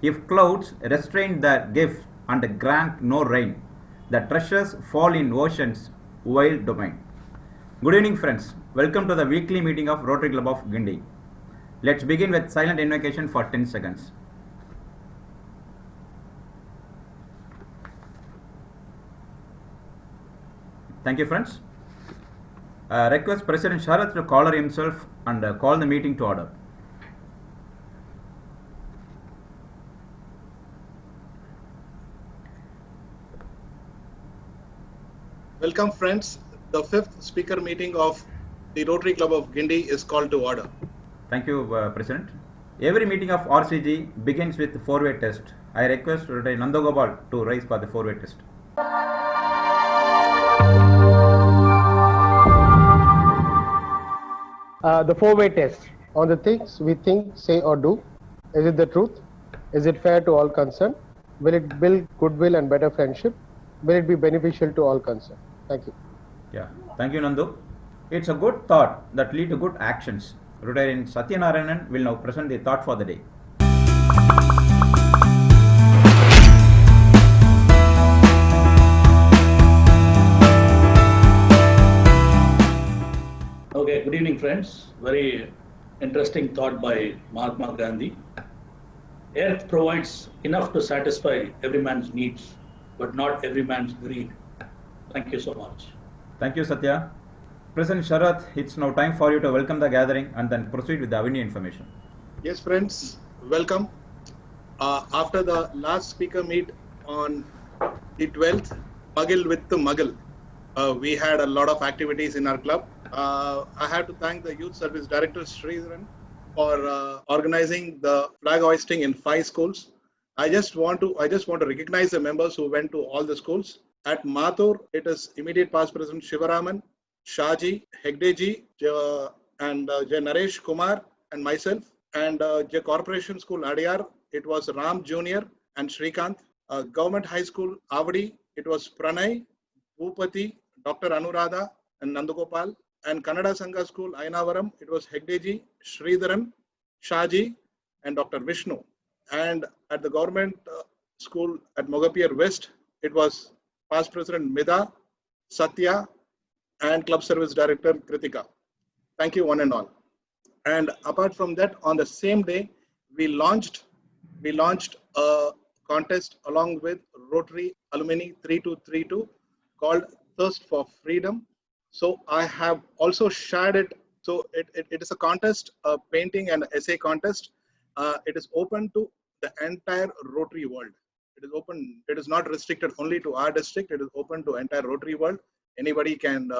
If clouds restrain their gifts and grant no rain, the treasures fall in ocean's wild domain. Good evening, friends. Welcome to the weekly meeting of Rotary Club of Guindy. Let's begin with silent invocation for 10 seconds. Thank you, friends. Request President Sharath to call himself and call the meeting to order. Welcome, friends. The fifth speaker meeting of the Rotary Club of Guindy is called to order. Thank you, President. Every meeting of RCG begins with four-way test. I request Rotary Nandagopal to rise for the four-way test. The four-way test. On the things we think, say or do, is it the truth? Is it fair to all concerned? Will it build goodwill and better friendship? Will it be beneficial to all concerned? Thank you. Yeah, thank you, Nandu. It's a good thought that lead to good actions. Rotarian Satyanarayanan will now present the thought for the day. Okay, good evening, friends. Very interesting thought by Mahatma Gandhi. Earth provides enough to satisfy every man's needs, but not every man's greed. Thank you so much. Thank you, Satya. President Sharath, it's now time for you to welcome the gathering and then proceed with the avenue information. Yes, friends, welcome. After the last speaker meet on the 12th, Muggle with the Muggle, we had a lot of activities in our club. I have to thank the Youth Service Director, Sridharan, for organizing the flag hoisting in 5 schools. I just want to recognize the members who went to all the schools. At Mathur, it is immediate past president Shivaraman, Shaji, Hegdeji, and J. Naresh Kumar, and myself. And J. Corporation School, Adiyar, it was Ram Junior and Shrikant. Government High School, Avadi, it was Pranay, Bhupati, Dr. Anuradha, and Nandagopal. And Kannada Sangha School, Ayanavaram, it was Hegdeji, Sridharan, Shaji, and Dr. Vishnu. And at the government school at Mogapir West, it was past president Mida, Satya, and club service director Kritika. Thank you, one and all. And apart from that, on the same day, we launched a contest along with Rotary Alumni 3232 called Thirst for Freedom. So I have also shared it. So it is a contest, a painting and essay contest. It is open to the entire Rotary world. It is open. It is not restricted only to our district. It is open to entire Rotary world. Anybody can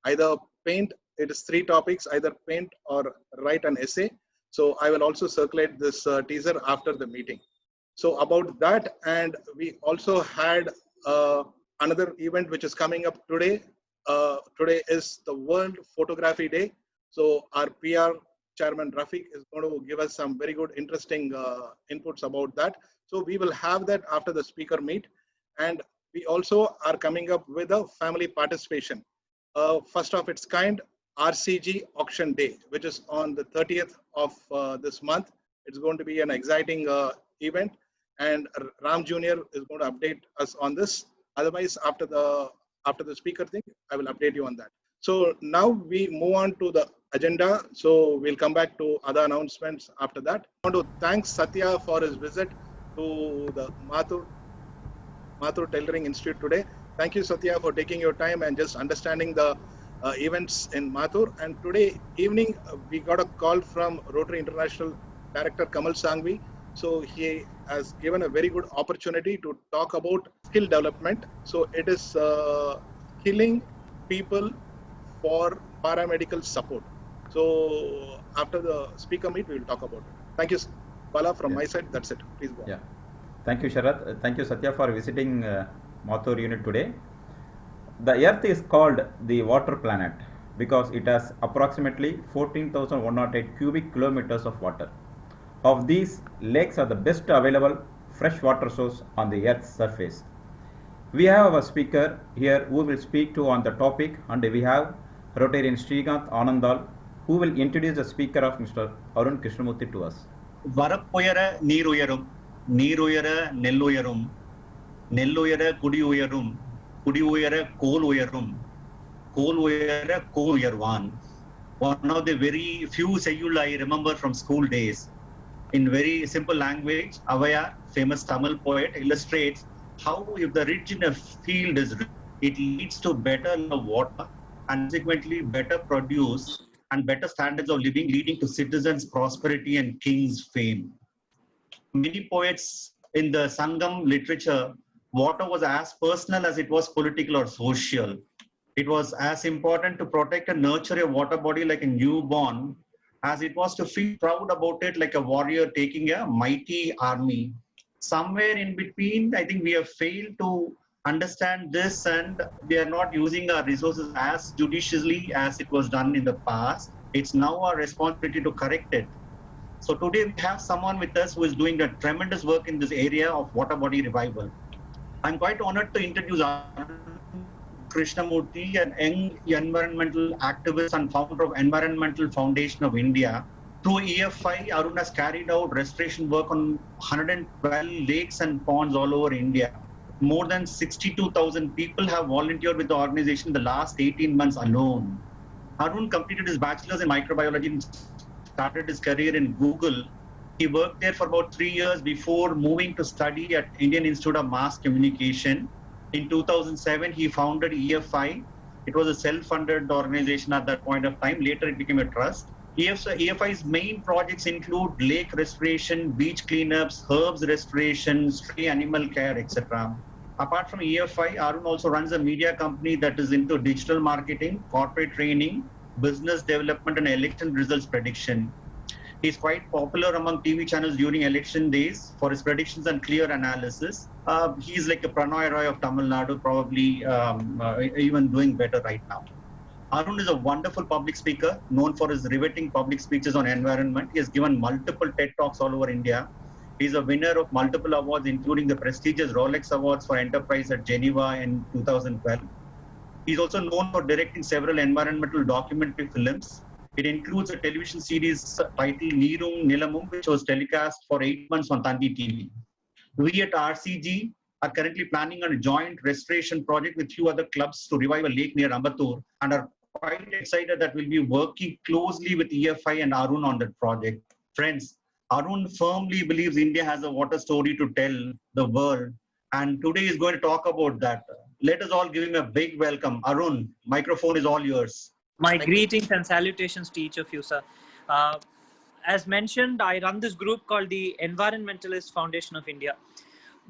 either paint. It is 3 topics: either paint or write an essay. So I will also circulate this teaser after the meeting. So about that, and we also had another event which is coming up today. Today is the World Photography Day. So our PR Chairman Rafiq is going to give us some very good, interesting inputs about that. So we will have that after the speaker meet. And we also are coming up with a family participation. First of its kind, RCG Auction Day, which is on the 30th of this month. It's going to be an exciting event. And Ram Jr. is going to update us on this. Otherwise, after the speaker thing, I will update you on that. So now we move on to the agenda. So we'll come back to other announcements after that. I want to thank Satya for his visit to the Mathur Tailoring Institute today. Thank you, Satya, for taking your time and just understanding the events in Mathur. And today evening, we got a call from Rotary International Director Kamal Sangvi. So he has given a very good opportunity to talk about skill development. So it is skilling people for paramedical support. So after the speaker meet, we will talk about it. Thank you, Bala. From my side, that's it. Please go on. Yeah. Thank you, Sharath. Thank you, Satya, for visiting Mathur unit today. The Earth is called the water planet because it has approximately 14,108 cubic kilometers of water. Of these, lakes are the best available fresh water source on the Earth's surface. We have a speaker here who will speak to on the topic, and we have Rotarian Srikanth Anandal who will introduce the speaker of Mr. Arun Krishnamurthy to us. வரப்புயர நீருயரும் நீருயர நெல்லுயரும், நெல்லுயர குடியுயரும், குடியுயர கோல் உயரும், கோல் உயர கோல் உயர்வான். One of the very few செய்யுள் I remember from school days. In very simple language, Avaya, famous Tamil poet, illustrates how if the rich in a field is rich, it leads to better water and consequently better produce and better standards of living, leading to citizens' prosperity and kings' fame. Many poets in the Sangam literature, water was as personal as it was political or social. It was as important to protect and nurture a water body like a newborn as it was to feel proud about it like a warrior taking a mighty army. Somewhere in between, I think we have failed to understand this and we are not using our resources as judiciously as it was done in the past. It's now our responsibility to correct it. So today we have someone with us who is doing a tremendous work in this area of water body revival. I'm quite honored to introduce Krishnamurthy, an young environmental activist and founder of Environmental Foundation of India. Through EFI, Arun has carried out restoration work on 112 lakes and ponds all over India. More than 62,000 people have volunteered with the organization in the last 18 months alone. Arun completed his bachelor's in microbiology and started his career in Google. He worked there for about 3 years before moving to study at Indian Institute of Mass Communication. In 2007, he founded EFI. It was a self-funded organization at that point of time. Later, it became a trust. EFI's main projects include lake restoration, beach cleanups, herbs restoration, stray animal care, etc. Apart from EFI, Arun also runs a media company that is into digital marketing, corporate training, business development, and election results prediction. He's quite popular among TV channels during election days for his predictions and clear analysis. He's like a Pranoy Roy of Tamil Nadu, probably even doing better right now. Arun is a wonderful public speaker, known for his riveting public speeches on environment. He has given multiple TED Talks all over India. He's a winner of multiple awards, including the prestigious Rolex Awards for Enterprise at Geneva in 2012. He's also known for directing several environmental documentary films. It includes a television series titled Neerum Nilamum, which was telecast for 8 months on Tandi TV. We at RCG are currently planning on a joint restoration project with few other clubs to revive a lake near Ambattur and are quite excited that we'll be working closely with EFI and Arun on that project. Friends, Arun firmly believes India has a water story to tell the world, and today is going to talk about that. Let us all give him a big welcome. Arun, microphone is all yours. My greetings and salutations to each of you, sir. As mentioned, I run this group called the Environmentalist Foundation of India.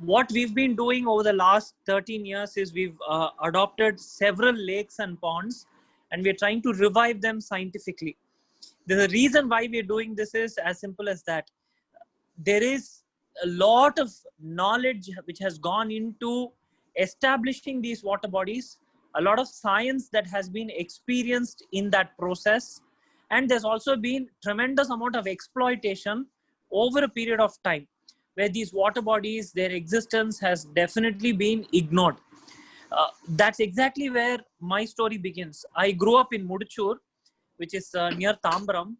What we've been doing over the last 13 years is we've adopted several lakes and ponds, and we're trying to revive them scientifically. The reason why we're doing this is as simple as that. There is a lot of knowledge which has gone into establishing these water bodies, a lot of science that has been experienced in that process, and there's also been tremendous amount of exploitation over a period of time where these water bodies, their existence has definitely been ignored. That's exactly where my story begins. I grew up in Mudichur, which is near Tambaram.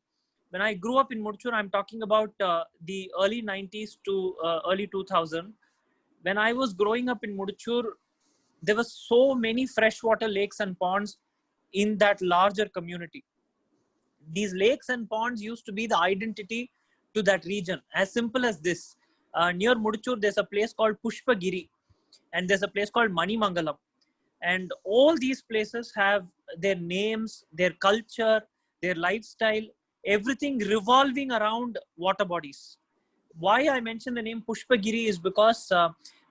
When I grew up in Mudichur, I'm talking about the early 90s to early 2000. When I was growing up in Mudichur, there were so many freshwater lakes and ponds in that larger community. These lakes and ponds used to be the identity to that region. As simple as this. Near Mudichur, there's a place called Pushpagiri and there's a place called Manimangalam. And all these places have their names, their culture, their lifestyle, everything revolving around water bodies. Why I mention the name Pushpagiri is because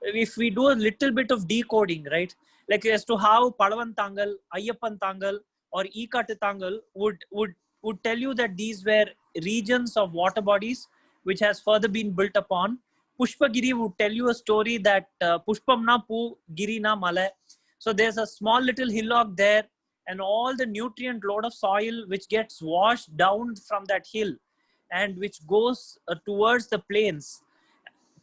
if we do a little bit of decoding, right, like as to how Palavantangal, Ayyappantangal or Ekattangal would tell you that these were regions of water bodies which has further been built upon. Pushpagiri would tell you a story that Pushpamna Pu Girina Mala. So there's a small little hillock there, and all the nutrient load of soil which gets washed down from that hill and which goes towards the plains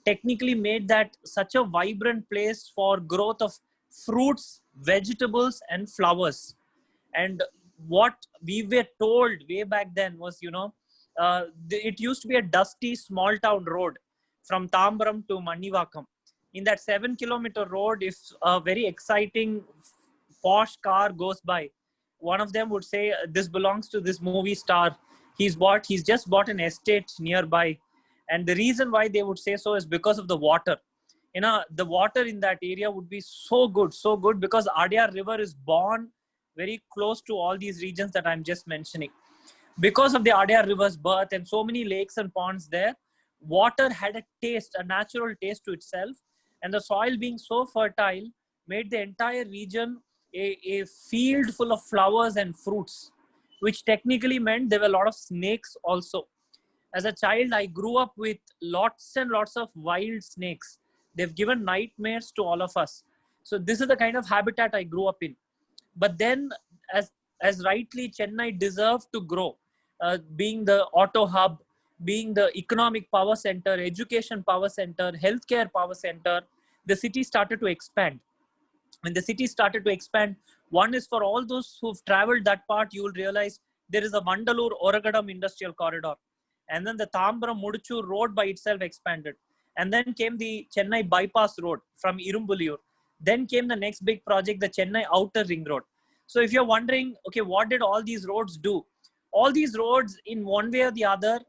technically made that such a vibrant place for growth of fruits, vegetables and flowers. And what we were told way back then was, it used to be a dusty small town road from Tambaram to Manivakam. In that 7-kilometer road, if a very exciting posh car goes by, one of them would say, this belongs to this movie star. He's just bought an estate nearby. And the reason why they would say so is because of the water. You know, the water in that area would be so good because Adyar River is born very close to all these regions that I'm just mentioning. Because of the Adyar River's birth and so many lakes and ponds there, water had a natural taste to itself. And the soil being so fertile made the entire region a field full of flowers and fruits, which technically meant there were a lot of snakes also. As a child, I grew up with lots and lots of wild snakes. They've given nightmares to all of us. So this is the kind of habitat I grew up in. But then, as rightly Chennai deserved to grow, being the auto hub, being the economic power center, education power center, healthcare power center, the city started to expand. When the city started to expand, one is for all those who've traveled that part, you will realize there is a Mandalur Oragadam industrial corridor. And then the Tambaram Muduchur road by itself expanded. And then came the Chennai bypass road from Irumbuliyur. Then came the next big project, the Chennai outer ring road. So if you're wondering, okay, what did all these roads do? All these roads in one way or the other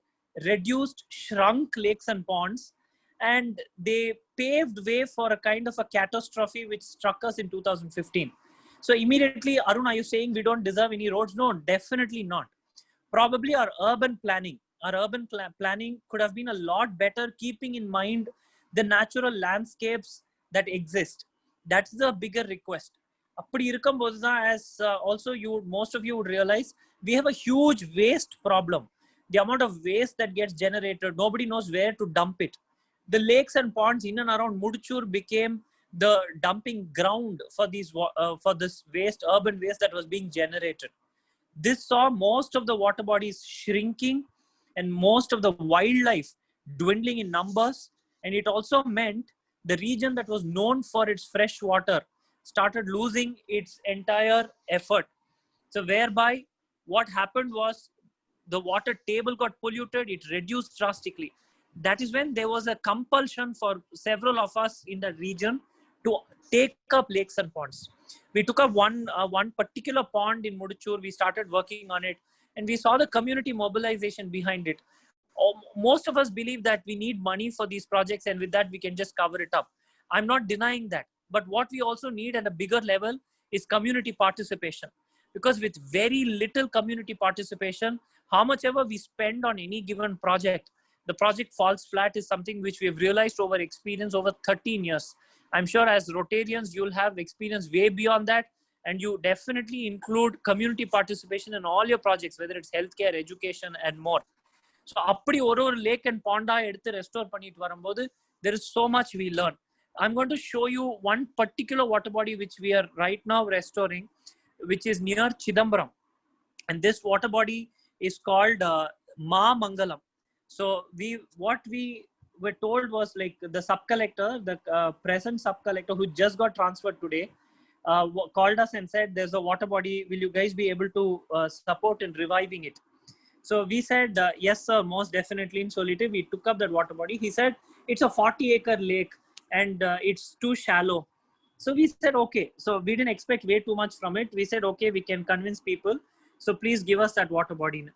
shrunk lakes and ponds, and they paved way for a kind of a catastrophe which struck us in 2015. So immediately, Arun, are you saying we don't deserve any roads? No, definitely not. Probably our urban planning could have been a lot better, keeping in mind the natural landscapes that exist. That's the bigger request. As also most of you would realize, we have a huge waste problem. The amount of waste that gets generated, nobody knows where to dump it. The lakes and ponds in and around Muduchur became the dumping ground for this waste, urban waste that was being generated. This saw most of the water bodies shrinking and most of the wildlife dwindling in numbers. And it also meant the region that was known for its fresh water started losing its entire effort. So whereby what happened was the water table got polluted, it reduced drastically. That is when there was a compulsion for several of us in the region to take up lakes and ponds. We took up one particular pond in Muduchur, we started working on it, and we saw the community mobilization behind it. Most of us believe that we need money for these projects, and with that we can just cover it up. I'm not denying that. But what we also need at a bigger level is community participation. Because with very little community participation, how much ever we spend on any given project, the project falls flat is something which we have realized over experience over 13 years. I'm sure as Rotarians, you'll have experience way beyond that. And you definitely include community participation in all your projects, whether it's healthcare, education, and more. So, appadi oru lake and ponda eduthu restore pannittu varumbodhu, there is so much we learn. I'm going to show you one particular water body which we are right now restoring, which is near Chidambaram. And this water body is called Ma Mangalam. So what we were told was like the sub-collector, the present sub-collector who just got transferred today, called us and said, there's a water body, will you guys be able to support in reviving it? So we said, yes, sir, most definitely. In Solitaire, we took up that water body. He said, it's a 40-acre lake and it's too shallow. So we said, okay. So we didn't expect way too much from it. We said, okay, we can convince people. So please give us that water body.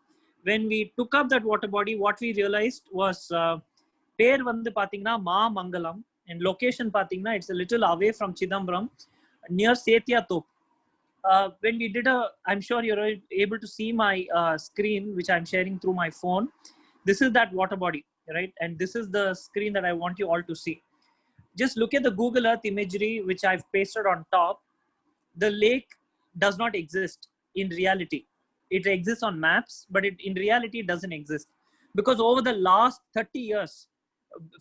When we took up that water body, what we realized was, pair vandu pathina Ma Mangalam, and location pathina, it's a little away from Chidambaram, near Setia Top. When we did I'm sure you're able to see my screen, which I'm sharing through my phone. This is that water body, right? And this is the screen that I want you all to see. Just look at the Google Earth imagery, which I've pasted on top. The lake does not exist in reality. It exists on maps, but in reality, it doesn't exist. Because over the last 30 years,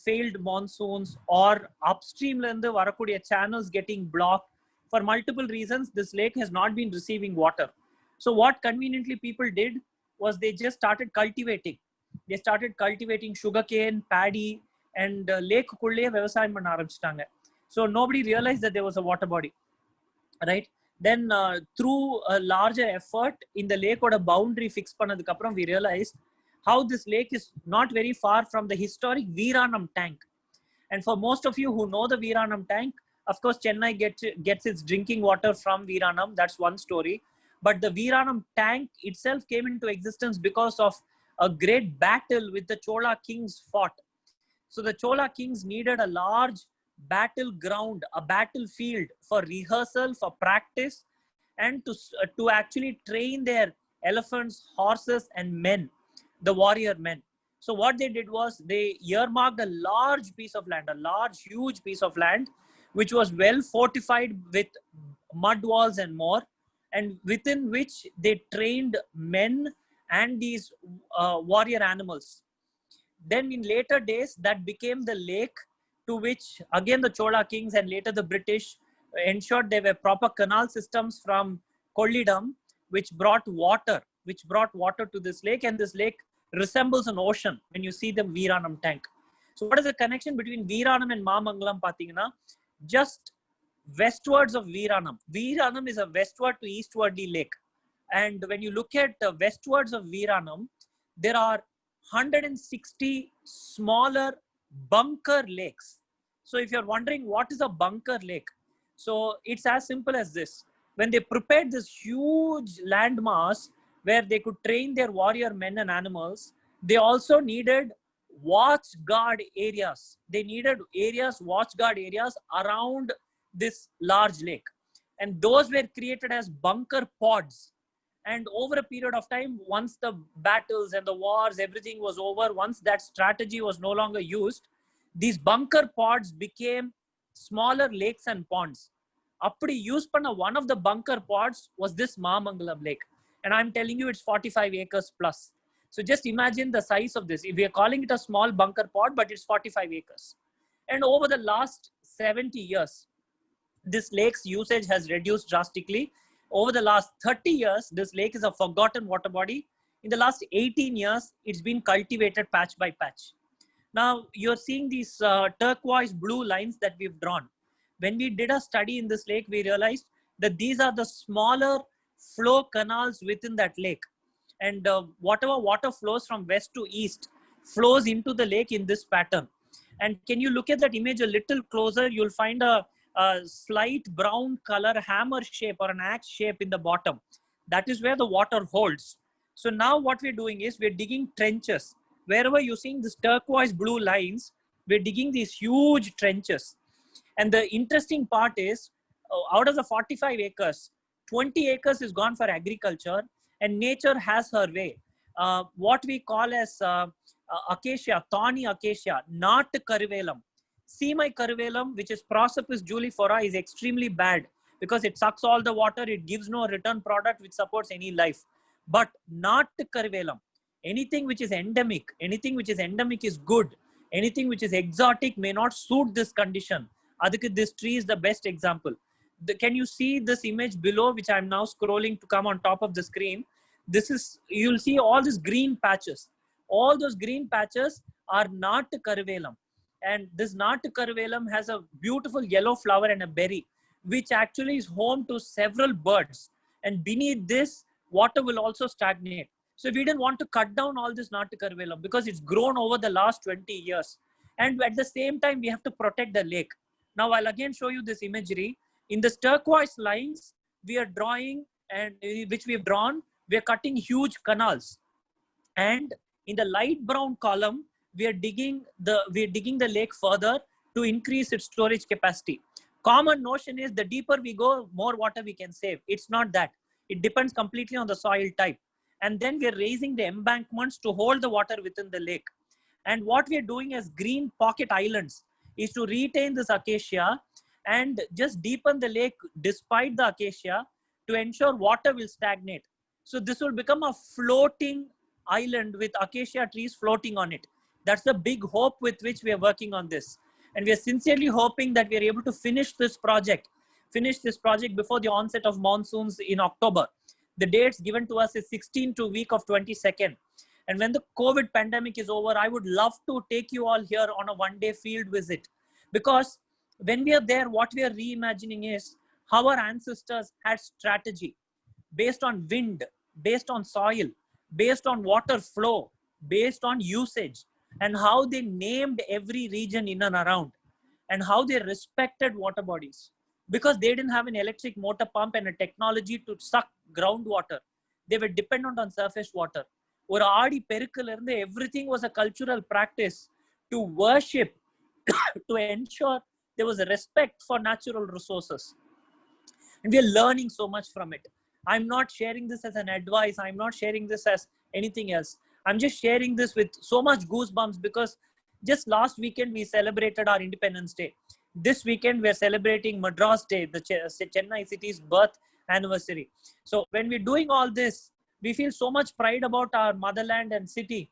failed monsoons or upstream varakudiya channels getting blocked, for multiple reasons, this lake has not been receiving water. So what conveniently people did was they just started cultivating. They started cultivating sugarcane, paddy, and lake kulle vyavasayam panna aarambichittaanga. So nobody realized that there was a water body, right? Then through a larger effort in the lake oda boundary fix pannadukku appuram, we realized how this lake is not very far from the historic Veeranam tank. And for most of you who know the Veeranam tank, of course, Chennai gets its drinking water from Veeranam. That's one story. But the Veeranam tank itself came into existence because of a great battle with the Chola kings fought. So the Chola kings needed a large battleground, a battlefield for rehearsal, for practice, and to actually train their elephants, horses, and men, the warrior men. So what they did was they earmarked a large piece of land, a large, huge piece of land, which was well fortified with mud walls and more, and within which they trained men and these warrior animals. Then in later days, that became the lake to which again the Chola kings and later the British ensured there were proper canal systems from Kollidam, which brought water to this lake, and this lake resembles an ocean when you see the Veeranam tank. So what is the connection between Veeranam and Mamangalam Pathina? Just westwards of Veeranam. Veeranam is a westward to eastwardly lake. And when you look at westwards of Veeranam, there are 160 smaller bunker lakes. So if you're wondering what is a bunker lake, so it's as simple as this. When they prepared this huge landmass where they could train their warrior men and animals, they also needed watch guard areas. They needed areas, watch guard areas around this large lake. And those were created as bunker pods. And over a period of time, once the battles and the wars, everything was over, once that strategy was no longer used, these bunker pods became smaller lakes and ponds. Appadi use panna one of the bunker pods was this Mamangalam lake. And I'm telling you, it's 45 acres plus. So just imagine the size of this. We are calling it a small bunker pod, but it's 45 acres. And over the last 70 years, this lake's usage has reduced drastically. Over the last 30 years, this lake is a forgotten water body. In the last 18 years, it's been cultivated patch by patch. Now, you're seeing these turquoise blue lines that we've drawn. When we did a study in this lake, we realized that these are the smaller flow canals within that lake. And whatever water flows from west to east flows into the lake in this pattern. And can you look at that image a little closer? You'll find a slight brown color hammer shape or an axe shape in the bottom. That is where the water holds. So now what we're doing is we're digging trenches. Wherever you're seeing these turquoise blue lines, we're digging these huge trenches. And the interesting part is, out of the 45 acres, 20 acres is gone for agriculture, and nature has her way. What we call as acacia, thorny acacia, not Karivelam. Seamai Karivelam, which is Prosopis julifera, is extremely bad because it sucks all the water. It gives no return product which supports any life. But not Karivelam. Anything which is endemic is good. Anything which is exotic may not suit this condition. Adhik, this tree is the best example. Can you see this image below, which I'm now scrolling to come on top of the screen? This is, you'll see all these green patches. All those green patches are not Karivelam. And this Nat Karivelam has a beautiful yellow flower and a berry, which actually is home to several birds. And beneath this, water will also stagnate. So we didn't want to cut down all this Nat Karivelam because it's grown over the last 20 years. And at the same time, we have to protect the lake. Now, I'll again show you this imagery. In the turquoise lines, we are drawing, and which we have drawn, we are cutting huge canals. And in the light brown column, we are digging the lake further to increase its storage capacity. Common notion is the deeper we go, more water we can save. It's not that. It depends completely on the soil type. And then we are raising the embankments to hold the water within the lake. And what we are doing as green pocket islands is to retain this acacia and just deepen the lake despite the acacia to ensure water will stagnate. So this will become a floating island with acacia trees floating on it. That's the big hope with which we are working on this. And we are sincerely hoping that we are able to finish this project before the onset of monsoons in October. The dates given to us is 16th to week of 22nd. And when the COVID pandemic is over, I would love to take you all here on a one-day field visit. Because when we are there, what we are reimagining is how our ancestors had strategy based on wind, based on soil, based on water flow, based on usage, and how they named every region in and around. and how they respected water bodies because they didn't have an electric motor pump and a technology to suck groundwater. They were dependent on surface water. ஒரு ஆடி பெருக்குல இருந்து everything was a cultural practice to worship, to ensure there was a respect for natural resources. And we are learning so much from it. I'm not sharing this as an advice. I'm not sharing this as anything else. I'm just sharing this with so much goosebumps because just last weekend we celebrated our Independence Day. This weekend we're celebrating Madras Day, the Chennai city's birth anniversary. So when we're doing all this, we feel so much pride about our motherland and city.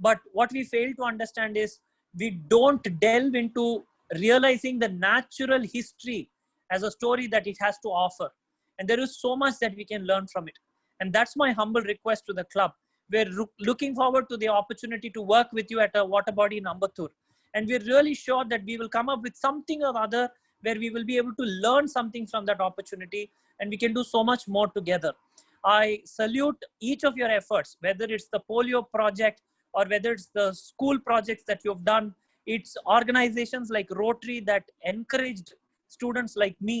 But what we fail to understand is we don't delve into realizing the natural history as a story that it has to offer. And there is so much that we can learn from it. And that's my humble request to the club. We're looking forward to the opportunity to work with you at a water body in Ambattur. And we're really sure that we will come up with something or other where we will be able to learn something from that opportunity, and we can do so much more together. I salute each of your efforts, whether it's the polio project or whether it's the school projects that you've done. It's organizations like Rotary that encouraged students like me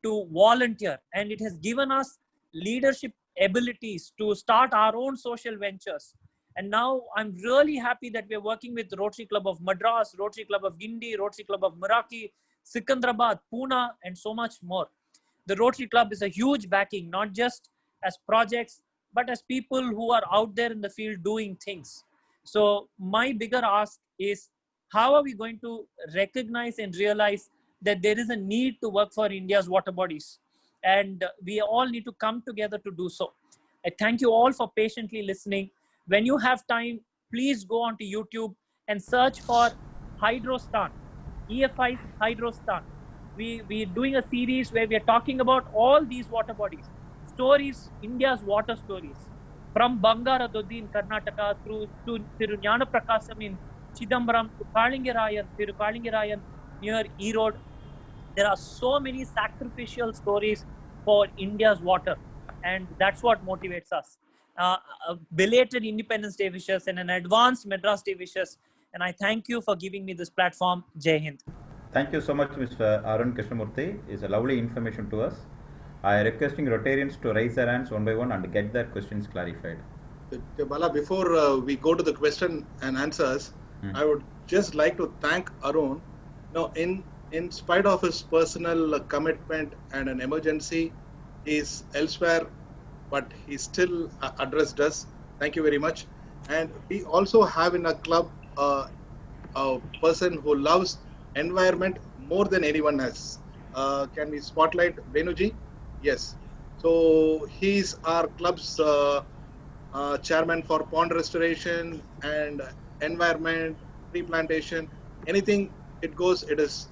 to volunteer, and it has given us leadership abilities to start our own social ventures. And now I'm really happy that we're working with Rotary Club of Madras, Rotary Club of Guindy, Rotary Club of Meraki, Sikandrabad, Pune, and so much more. The Rotary Club is a huge backing, not just as projects, but as people who are out there in the field doing things. So my bigger ask is, how are we going to recognize and realize that there is a need to work for India's water bodies? And we all need to come together to do so. I thank you all for patiently listening. When you have time, please go onto YouTube and search for Hydrostan, EFI's Hydrostan. We're doing a series where we are talking about all these water bodies, stories, India's water stories, from Bangaradodi in Karnataka through to Tirunjana Prakasam in Chidambaram to Kalingarayan, Tirukalingarayan near Erode. There are so many sacrificial stories for India's water, and that's what motivates us. Belated Independence Day wishes and an advanced Madras Day wishes, and I thank you for giving me this platform. Jai Hind. Thank you so much, Mr. Arun Krishnamurthy. It's a lovely information to us. I am requesting Rotarians to raise their hands one by one and get their questions clarified. Bala, before we go to the question and answers, I would just like to thank Arun. Now, in spite of his personal commitment and an emergency, he is elsewhere, but he still addressed us. Thank you very much. And we also have in our club a person who loves environment more than anyone else. Can we spotlight Venuji? Yes. So he's our club's chairman for pond restoration and environment, tree plantation, anything it goes. It is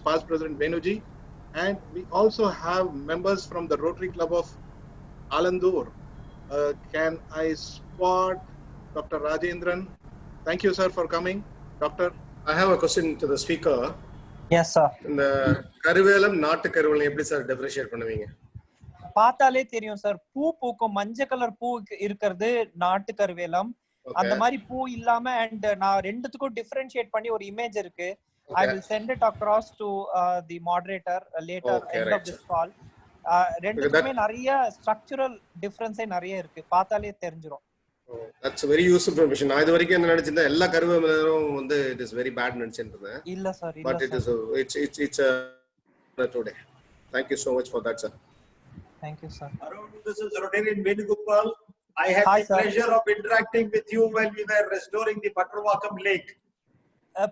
past President Venuji. And we also have members from the Rotary Club of Alandur. Can I spot Dr. Rajendran? Thank you, sir, for coming. Doctor? I have a question to the speaker. Yes, sir. இந்த கருவேலம் நாட்டு கருவேலம் எப்படி sir differentiate பண்ணுவீங்க? பார்த்தாலே தெரியும் sir. பூ பூக்கும் மஞ்சள் colour பூ இருக்கிறது நாட்டு கருவேலம். அந்த மாதிரி பூ இல்லாம and நான் ரெண்டுத்துக்கும் டிஃபரன்ஷியேட் பண்ணி ஒரு இமேஜ் இருக்கு. I will send it across to the moderator later end of this call. ரெண்டுத்துக்குமே நிறைய ஸ்ட்ரக்சரல் டிஃபரன்ஸே நிறைய இருக்கு. பார்த்தாலே தெரிஞ்சிரும். That's very useful information. நான் இது வரைக்கும் என்ன நினைச்சிருந்தேன் எல்லா கருவேலம் வந்து it is very bad நினைச்சிருந்தேன். இல்ல சார், இல்ல. But it is it's today. Thank you so much for that, sir. Thank you, sir. Arun, this is Rotarian Venugopal. I had the pleasure of interacting with you while we were restoring the Patravakam Lake.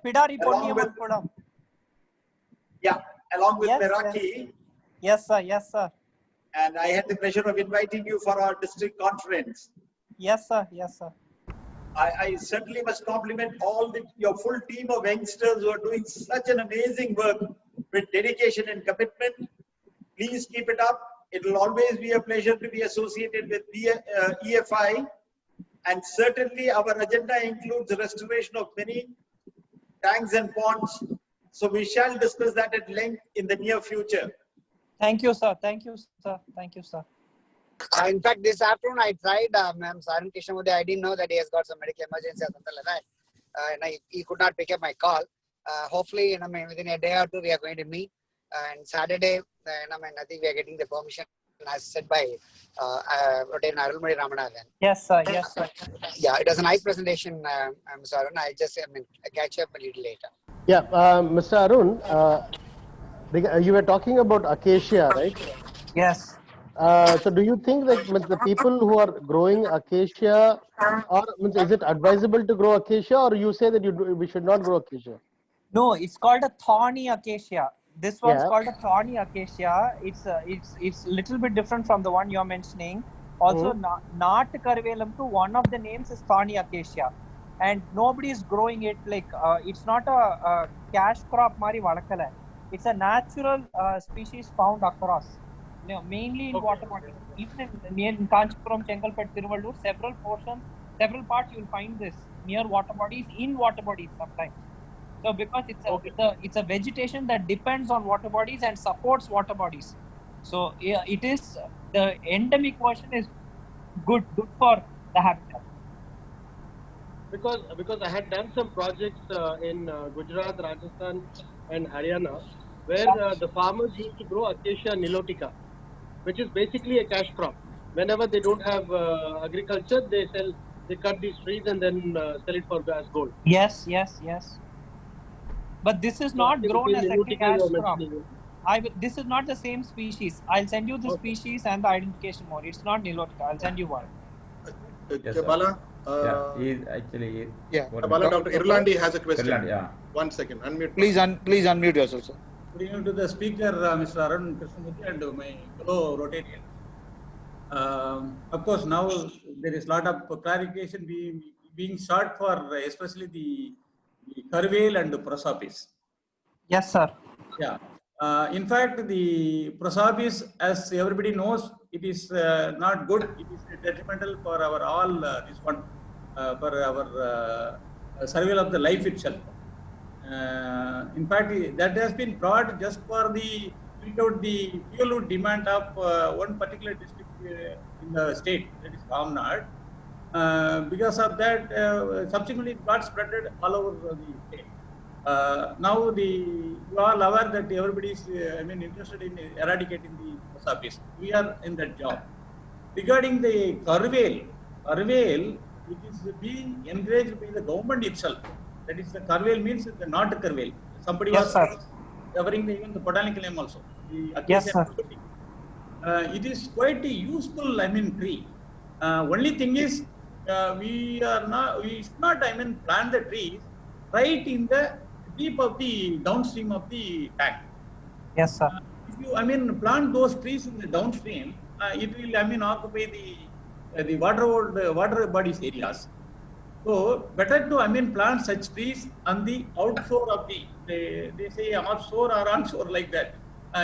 Pidari Ponniyaman Kulam. Yeah, along with Meraki. Yes, sir. Yes, sir. And I had the pleasure of inviting you for our district conference. Yes, sir. Yes, sir. I certainly must compliment your full team of youngsters who are doing such an amazing work with dedication and commitment. Please keep it up. It will always be a pleasure to be associated with EFI. And certainly our agenda includes the restoration of many tanks and ponds. So we shall discuss that at length in the near future. Thank you, sir. Thank you, sir. Thank you, sir. In fact, this afternoon I tried Ma'am Arun Krishnamurthy. I didn't know that he has got some medical emergency or something like that. And he could not pick up my call. Hopefully, within a day or two, we are going to meet. And Saturday, I think we are getting the permission, as said by Rotarian Arulmozhi Ramanathan. Yes, sir. Yes, sir. Yeah, it was a nice presentation, Mr. Arun. I'll just catch up a little later. Yeah, Mr. Arun, you were talking about acacia, right? Yes. So do you think like the people who are growing acacia, or is it advisable to grow acacia, or you say that we should not grow acacia? No, it's called a thorny acacia. This one's Yeah. called a thorny acacia. It's little bit different from the one you're mentioning. Also, Nat Karvelamku, one of the names is thorny acacia, and nobody is growing it. Like it's not a cash crop mari valakala. It's a natural species found across. Mainly in water bodies. Even in Kanchipuram, Chengalpet, Tiruvallur, several parts you will find this near water bodies, in water bodies sometimes. So because it's a vegetation that depends on water bodies and supports water bodies. So yeah, it is the endemic version is good for the habitat. Because I had done some projects in Gujarat, Rajasthan, and Haryana, where the farmers used to grow Acacia nilotica, which is basically a cash crop. Whenever they don't have agriculture, they cut these trees and then sell it for as gold. Yes. But this is not grown as a cash crop. This is not the same species. I'll send you the species and the identification more. It's not nilotica. I'll send you one. Yes, Bala, he is actually. Bala, Dr. Irlandi has a question. Irlandi, yeah. 1 second. Unmute. Please unmute yourself, sir. Good evening to the speaker, Mr. Arun Krishnamurthy, and my fellow Rotarian. Of course, now there is a lot of clarification being sought for, especially the Curvale and the Prosopis. Yes, sir. Yeah. In fact, the Prosopis, as everybody knows, it is not good. It is detrimental for our for our survival of the life itself. In fact, that has been brought just for the fuel demand of one particular district in the state, that is Ramnad. Because of that, subsequently it got spreaded all over the state. Now you are aware that everybody is interested in eradicating the Prosopis. We are in that job. Regarding the Curvale, which is being encouraged by the government itself. That is, the Curvale means the not Curvale. Somebody was covering even the botanical name also. Yes, sir. It is quite a useful, tree. Only thing is, we should not, plant the trees right in the deep of the downstream of the tank. Yes, sir. If you, plant those trees in the downstream, it will, occupy the water bodies areas. So better to plant such trees on the outshore of they say offshore or onshore like that.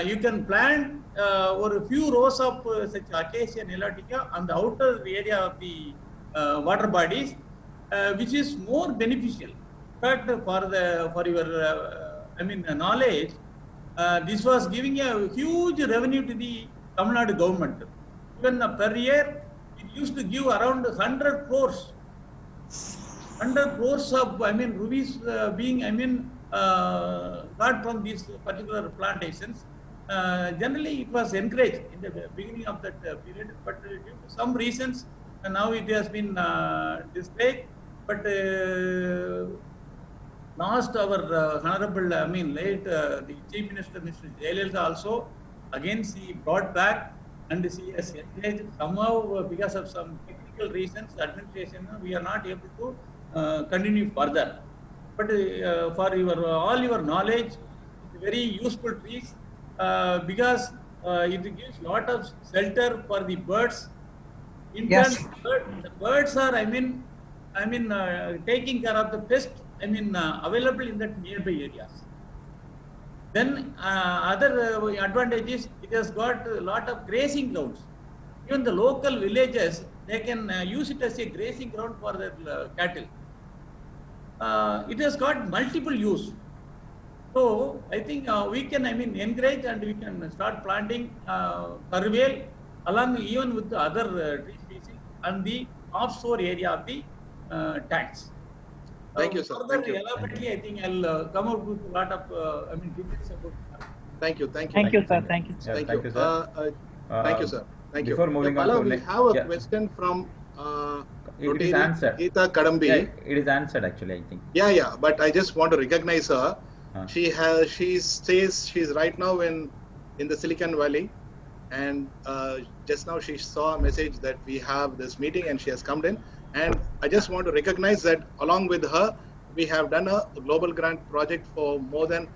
You can plant or a few rows of such Acacia nilotica on the outer area of the water bodies, which is more beneficial. But for your knowledge, this was giving a huge revenue to the Tamil Nadu government. Even per year, it used to give around 100 crores. 100 crores of rupees being got from these particular plantations. Generally, it was encouraged in the beginning of that period, but due to some reasons, now it has been discouraged. But last our honorable, late the Chief Minister, Mr. Jayalalitha also, again she brought back and she has encouraged somehow because of some technical reasons, administration, we are not able to continue further. But for all your knowledge, it's very useful trees because it gives lot of shelter for the birds. In Yes. turn, the birds are, taking care of the pest, available in that nearby areas. Then other advantages, it has got a lot of grazing grounds. Even the local villages, they can use it as a grazing ground for their cattle. It has got multiple use. So I think we can, encourage and we can start planting Curvale along even with the other tree species and the offshore area of the tanks. Thank you, sir. Further Thank you. elaborately, I think I'll come up with a lot of details about. Thank you. Thank you. Thank you, sir. Thank you. Yeah, Thank thank you. you, sir. Thank you, sir. Thank you. Before moving on Bala, to we next, have a yeah. question from It is Rotary answered. Geeta Kadambi. Yeah, it is answered actually, I think. Yeah, but I just want to recognize her. She says she's right now in the Silicon Valley, and just now she saw a message that we have this meeting, and she has come in. And I just want to recognize that along with her, we have done a global grant project for more than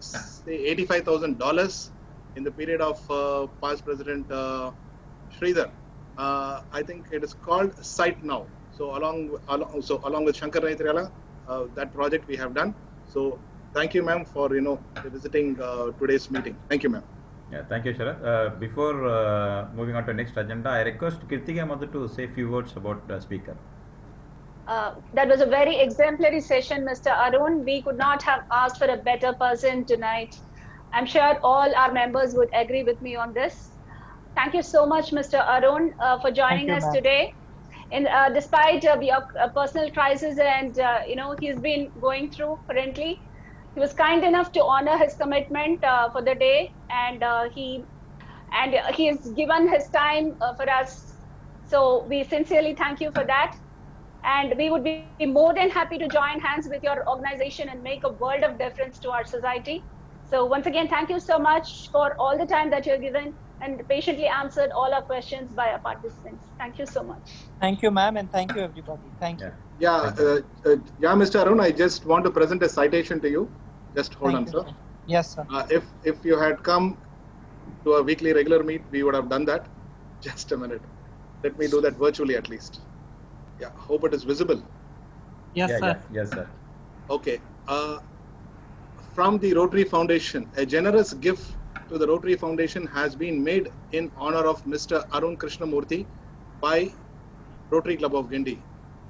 say $85,000 in the period of past President Sridhar. I think it is called Site Now. So along with Shankar Naitriala, that project we have done. So thank you, ma'am, for visiting today's meeting. Thank you, ma'am. Yeah, thank you, Sharat. Before moving on to next agenda, I request Kirtika Mother to say a few words about the speaker. That was a very exemplary session, Mr. Arun. We could not have asked for a better person tonight. I'm sure all our members would agree with me on this. Thank you so much, Mr. Arun, for joining us today. And despite your personal crisis and he's been going through currently, he was kind enough to honor his commitment for the day, and he has given his time for us. So we sincerely thank you for that. And we would be more than happy to join hands with your organization and make a world of difference to our society. So once again, thank you so much for all the time that you're given and patiently answered all our questions by our participants. Thank you so much. Thank you, ma'am, and thank you, everybody. Thank you. Yeah, Mr. Arun, I just want to present a citation to you. Just hold on, sir. Yes, sir. If you had come to a weekly regular meet, we would have done that. Just a minute. Let me do that virtually at least. Yeah, hope it is visible. Yes, sir. Yes, sir. Okay. From the Rotary Foundation, a generous gift to the Rotary Foundation has been made in honor of Mr. Arun Krishnamurthy by Rotary Club of Guindy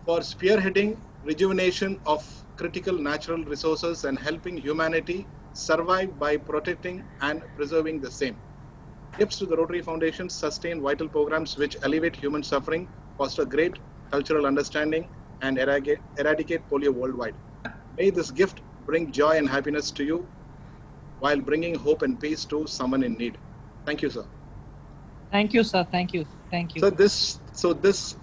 for spearheading rejuvenation of critical natural resources and helping humanity survive by protecting and preserving the same. Gifts to the Rotary Foundation sustain vital programs which alleviate human suffering, foster great cultural understanding, and eradicate polio worldwide. May this gift bring joy and happiness to you while bringing hope and peace to someone in need. Thank you, sir. Thank you, sir. Thank you. Thank you. So this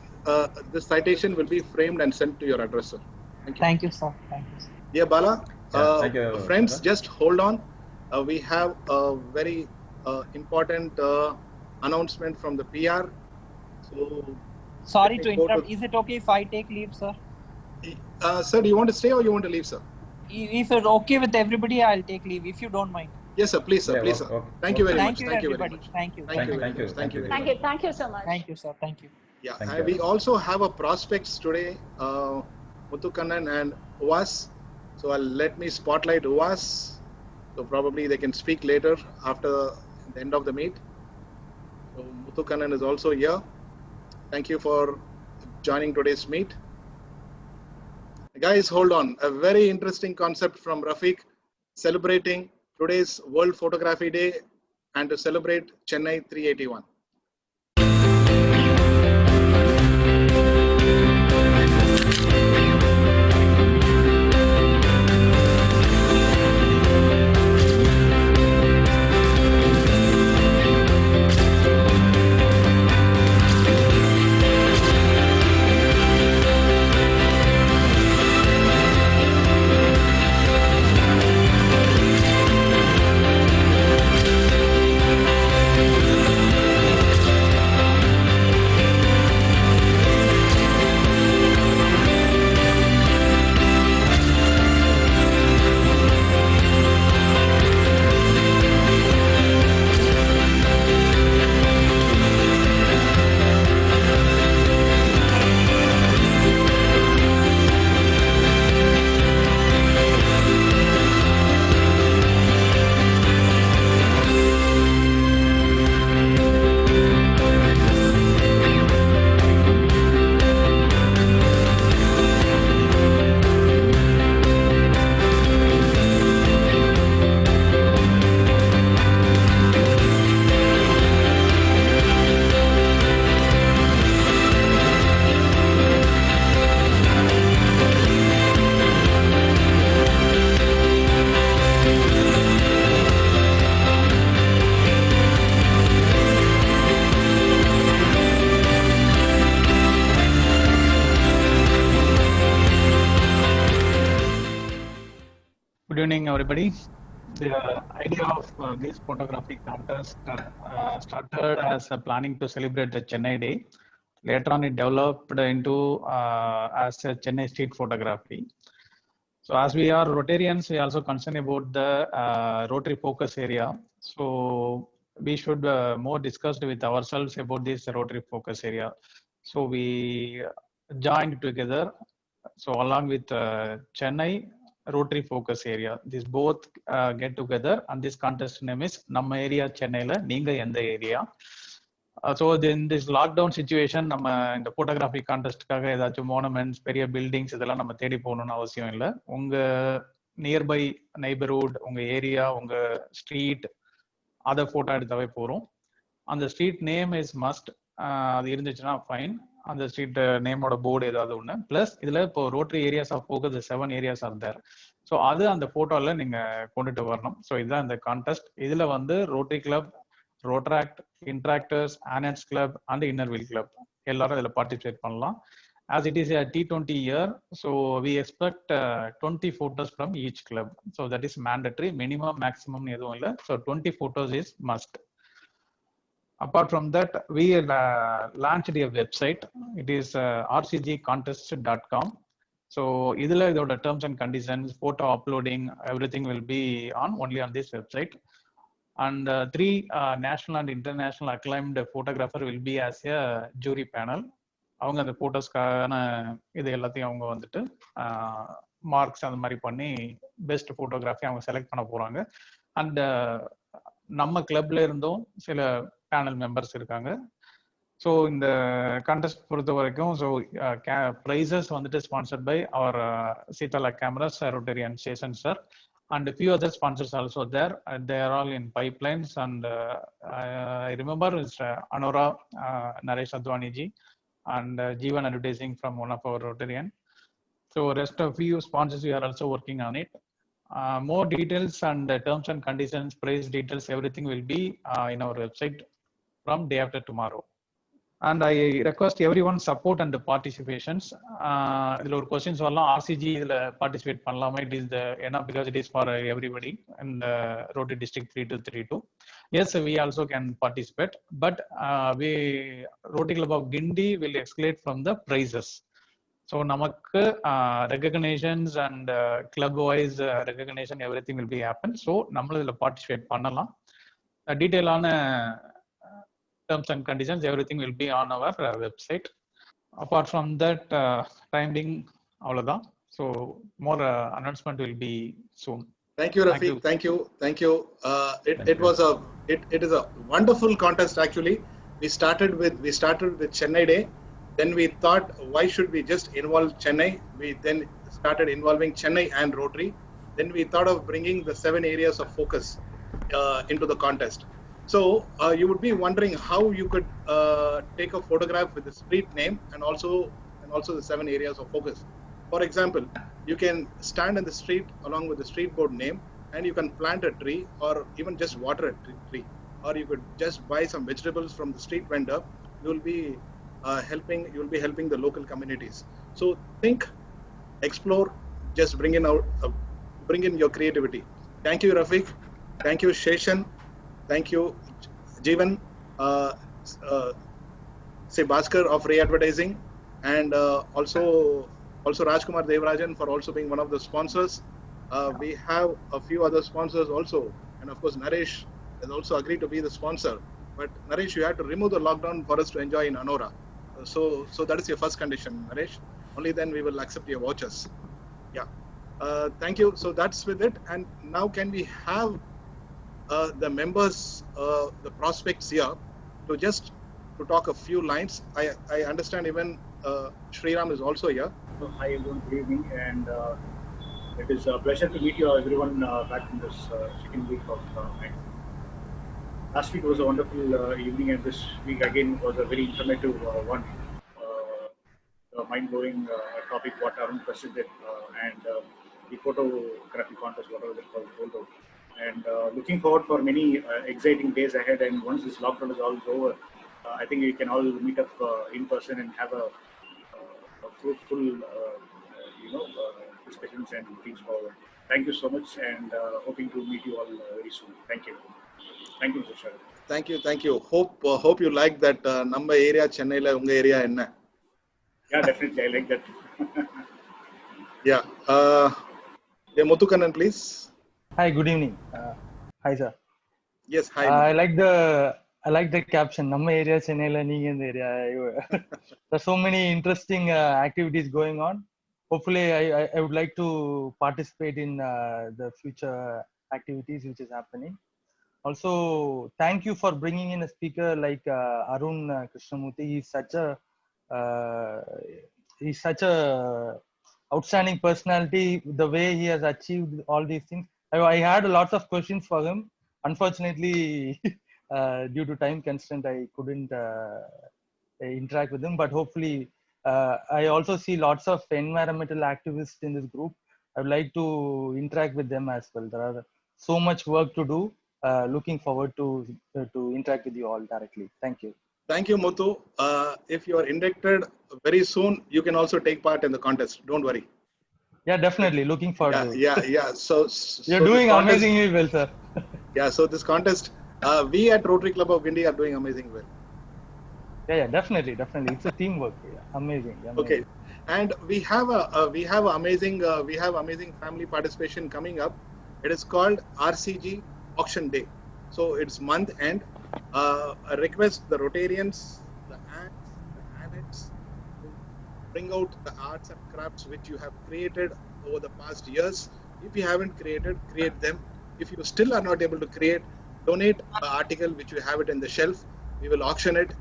citation will be framed and sent to your address, sir. Thank you. Thank you, sir. Thank you, sir. Dear Bala, thank you, friends, sir. just hold on. We have a very important announcement from the PR. So, sorry to interrupt. Is it okay if I take leave, sir? Sir, do you want to stay or you want to leave, sir? If it's okay with everybody, I'll take leave, if you don't mind. Yes, sir. Please, sir. Yeah, Please, okay, sir. Thank you very much. Thank you, everybody. Thank you. Thank you. Thank you. Thank you. Thank you so much. Thank you, sir. Thank you. Yeah, Thank and you. we also have a prospects today, Muthukannan and Uvas. So let me spotlight Uvas. So probably they can speak later after the end of the meet. So Muthukannan is also here. Thank you for joining today's meet. Guys, hold on. A very interesting concept from Rafiq, celebrating today's World Photography Day and to celebrate Chennai 381. evening, everybody. The idea of this photography contest started as a planning to celebrate the Chennai Day. Later on, it developed into as a Chennai street photography. So as we are Rotarians, we also concerned about the Rotary focus area. So we should more discuss with ourselves about this Rotary focus area. So we joined together. So along with Chennai Rotary focus area, these both get together, and this contest name is Namma Area Chennai La Neenga Endha Area. So in this lockdown situation, நம்ம இந்த photography கான்டெஸ்ட்காக ஏதாச்சும் monuments, பெரிய buildings இதெல்லாம் நம்ம தேடி போகணும்னு அவசியம் இல்லை. உங்க நியர்பை நெய்பர்ஹுட், உங்க ஏரியா, உங்க ஸ்ட்ரீட், அதை போட்டோ எடுத்தாவே போறோம். அந்த ஸ்ட்ரீட் நேம் இஸ் மஸ்ட், அது இருந்துச்சுன்னா ஃபைன். அந்த ஸ்ட்ரீட் நேமோட போர்டு ஏதாவது ஒன்று, பிளஸ் இதுல இப்போ rotary areas of focus 7 areas are there. So அது அந்த போட்டோல நீங்க கொண்டுட்டு வரணும். ஸோ இதுதான் இந்த கான்டெஸ்ட். இதுல வந்து ரோட்டரி கிளப், ரோட்ராக்ட், இன்ட்ராக்டர்ஸ், ஆனட்ஸ் கிளப் அண்ட் இன்னர்வில் கிளப் எல்லாரும் இதில் பார்ட்டிசிபேட் பண்ணலாம். As it is a T20 year, so we expect 20 photos from each club. So that is mandatory. Minimum, maximum எதுவும் இல்லை. So 20 photos is must. Apart from that, we launched a website. It is rcgcontest.com. So idhula idoda terms and conditions, photo uploading, everything will be only on this website. And 3 national and international acclaimed photographer will be as a jury panel. அவங்க அந்த போட்டோஸ்க்கான இது எல்லாத்தையும் அவங்க வந்துட்டு marks அந்த மாதிரி பண்ணி best photography அவங்க செலக்ட் பண்ண போறாங்க. அண்ட் நம்ம கிளப்ல இருந்தும் சில பேனல் மெம்பர்ஸ் இருக்காங்க. ஸோ இந்த கான்டெஸ்ட் பொறுத்த வரைக்கும் ஸோ ப்ரைஸஸ் வந்துட்டு sponsored by our Seethala cameras, rotary and Seshan sir, and a few other sponsors also there. They are all in pipelines. And I remember Anora, Naresh Advani ji, and Jeevan Advertising from one of our Rotarian. So rest of few sponsors, we are also working on it. More details and terms and conditions, price details, everything will be in our website from day after tomorrow. And I request everyone support and the participations. இதுல ஒரு questions வரலாம், RCG இதுல participate பண்ணலாமா? It is ஏன்னா because it is for everybody இந்த rotary district 3232. Yes, we also can participate, but we Rotary Club of Guindy will exclude from the prizes. So நமக்கு recognitions and club wise recognition everything will be happen. So நம்மள இதுல participate பண்ணலாம். டீடைலான terms and conditions, everything will be on our website. Apart from that, time being avladhan. So more announcement will be soon. Thank you, Rafiq. Thank you. It is a wonderful contest actually. We started with Chennai Day. Then we thought, why should we just involve Chennai? We then started involving Chennai and Rotary. Then we thought of bringing the 7 areas of focus into the contest. So you would be wondering how you could take a photograph with the street name and also the 7 areas of focus. For example, you can stand in the street along with the street board name, and you can plant a tree or even just water a tree, or you could just buy some vegetables from the street vendor. You will be helping the local communities. So think, explore, just bring in your creativity. Thank you, Rafiq. Thank you, Sheshan. Thank you, Jeevan, Bhaskar of Ray Advertising, and also Rajkumar Devarajan for also being one of the sponsors. We have a few other sponsors also, and of course Naresh has also agreed to be the sponsor. But Naresh, you have to remove the lockdown for us to enjoy in Anora. So that is your first condition, Naresh. Only then we will accept your vouchers. Yeah. Thank you. So that's with it. And now can we have the members, the prospects here, to talk a few lines. I understand even Sriram is also here. Hi everyone, good evening, and it is a pleasure to meet you everyone back in this second week of night. Last week was a wonderful evening, and this week again was a very informative one. The mind-blowing topic what Arun presented, and the photography contest, whatever they call it. And looking forward for many exciting days ahead. And once this lockdown is all over, I think we can all meet up in person and have a fruitful, discussions and things forward. thank you so much, and hoping to meet you all very soon. Thank you. Thank you, Mr. Sharan. Thank you. Hope you like that. Number area Chennai la unga area enna? Yeah, definitely, I like that. Yeah. Muthukannan, please. Hi, good evening. Hi, sir. Yes, hi. I like the caption. Namma area Chennai la neenga in the area. There's so many interesting activities going on. Hopefully, I would like to participate in the future activities which is happening. Also, thank you for bringing in a speaker like Arun Krishnamurthy. He's such a outstanding personality. The way he has achieved all these things, I had lots of questions for him. Unfortunately, due to time constraint, I couldn't interact with him. But hopefully, I also see lots of environmental activists in this group. I would like to interact with them as well. There are so much work to do. Looking forward to interact with you all directly. Thank you. Thank you, Muthu. If you are inducted very soon, you can also take part in the contest. Don't worry. Yeah, definitely. Looking forward to it. Yeah. So you're doing amazingly well, sir. Yeah. So this contest, we at Rotary Club of India are doing amazing well. Yeah, definitely. It's a teamwork. Yeah, amazing. Okay, and we have amazing family participation coming up. It is called RCG Auction Day. So it's month end. I request the Rotarians, the ants, the annets, to bring out the arts and crafts which you have created over the past years. If you haven't created, create them. If you still are not able to create, donate the article which you have it in the shelf. We will auction it.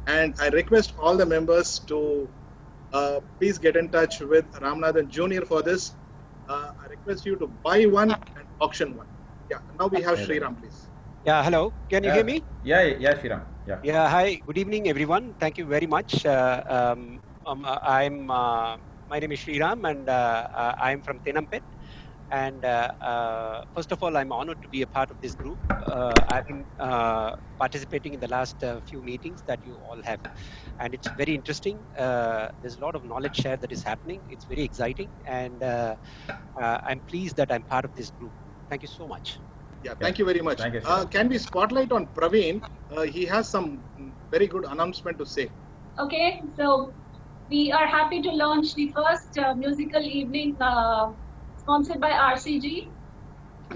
And I request all the members to please get in touch with Ramanathan Jr. for this. I request you to buy one and auction one. Yeah, now we have Sriram, please. Yeah, hello. Can you hear me? Yeah, Sriram. Yeah, hi. Good evening, everyone. Thank you very much. My name is Sriram, and I'm from Tenampet. And first of all, I'm honored to be a part of this group. I've been participating in the last few meetings that you all have, and it's very interesting. There's a lot of knowledge share that is happening. It's very exciting, and I'm pleased that I'm part of this group. Thank you so much. Yeah, thank you very much. Thank you, can we spotlight on Praveen? He has some very good announcement to say. Okay, so we are happy to launch the first musical evening sponsored by RCG.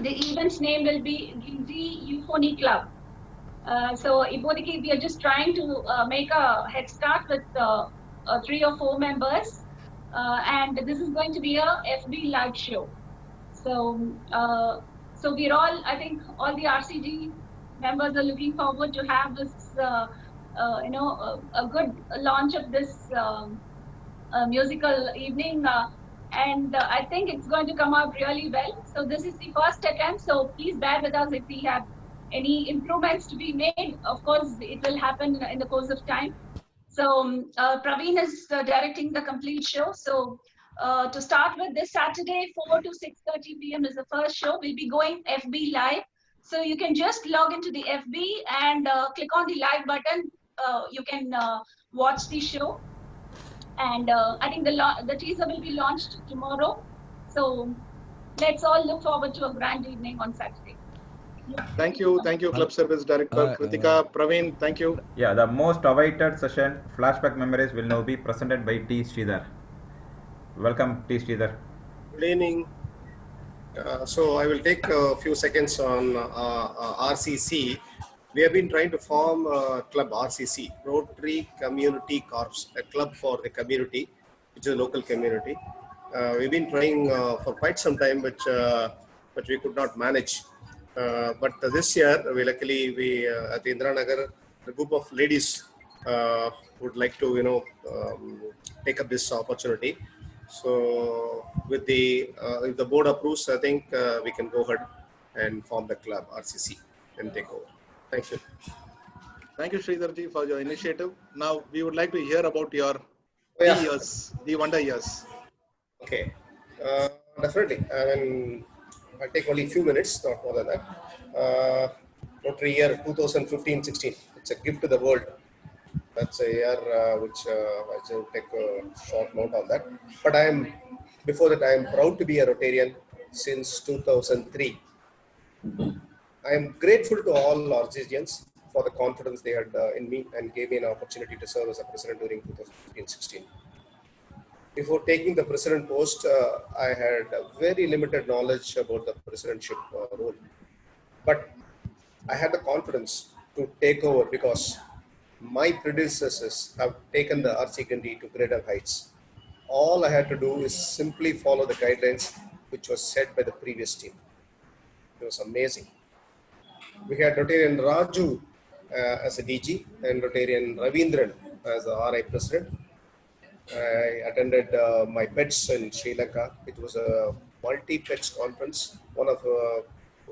The event's name will be Gildi Euphony Club. So Ibodiki, we are just trying to make a head start with 3 or 4 members. And this is going to be a FB live show. So we're all, I think all the RCG members are looking forward to have this, a good launch of this musical evening. And I think it's going to come out really well. So this is the first attempt. So please bear with us if we have any improvements to be made. Of course, it will happen in the course of time. So Praveen is directing the complete show. So to start with, this Saturday, 4 to 6:30 p.m. is the first show. We'll be going FB live. So you can just log into the FB and click on the live button. You can watch the show. And I think the teaser will be launched tomorrow. So let's all look forward to a grand evening on Saturday. Thank you, Club Service Director Kritika. Praveen, thank you. Yeah, the most awaited session, Flashback Memories, will now be presented by T. Sridhar. Welcome, T. Sridhar. Good evening. So I will take a few seconds on RCC. We have been trying to form club RCC, Rotary Community Corps, a club for the community, which is a local community. We've been trying for quite some time, but we could not manage. But this year, luckily, at Indiranagar, a group of ladies would like to, take up this opportunity. So, with if the board approves, I think we can go ahead and form the club RCC and take over. Thank you. Thank you, Sridharji, for your initiative. Now, we would like to hear about your years, the wonder years. Okay, definitely. I mean, I'll take only a few minutes, not more than that. Rotary year 2015-16. It's a gift to the world. That's a year which I should take a short note on that. But before that, I am proud to be a Rotarian. since 2003. I am grateful to all RCGians for the confidence they had in me and gave me an opportunity to serve as a president during 2015-16. Before taking the president post, I had very limited knowledge about the presidentship role. But I had the confidence to take over because my predecessors have taken the RC Gandy to greater heights. All I had to do is simply follow the guidelines which was set by the previous team. It was amazing. We had Rotarian Raju as a DG and Rotarian Ravindran as the RI president. I attended my PETS in Sri Lanka. It was a multi-PETS conference, one of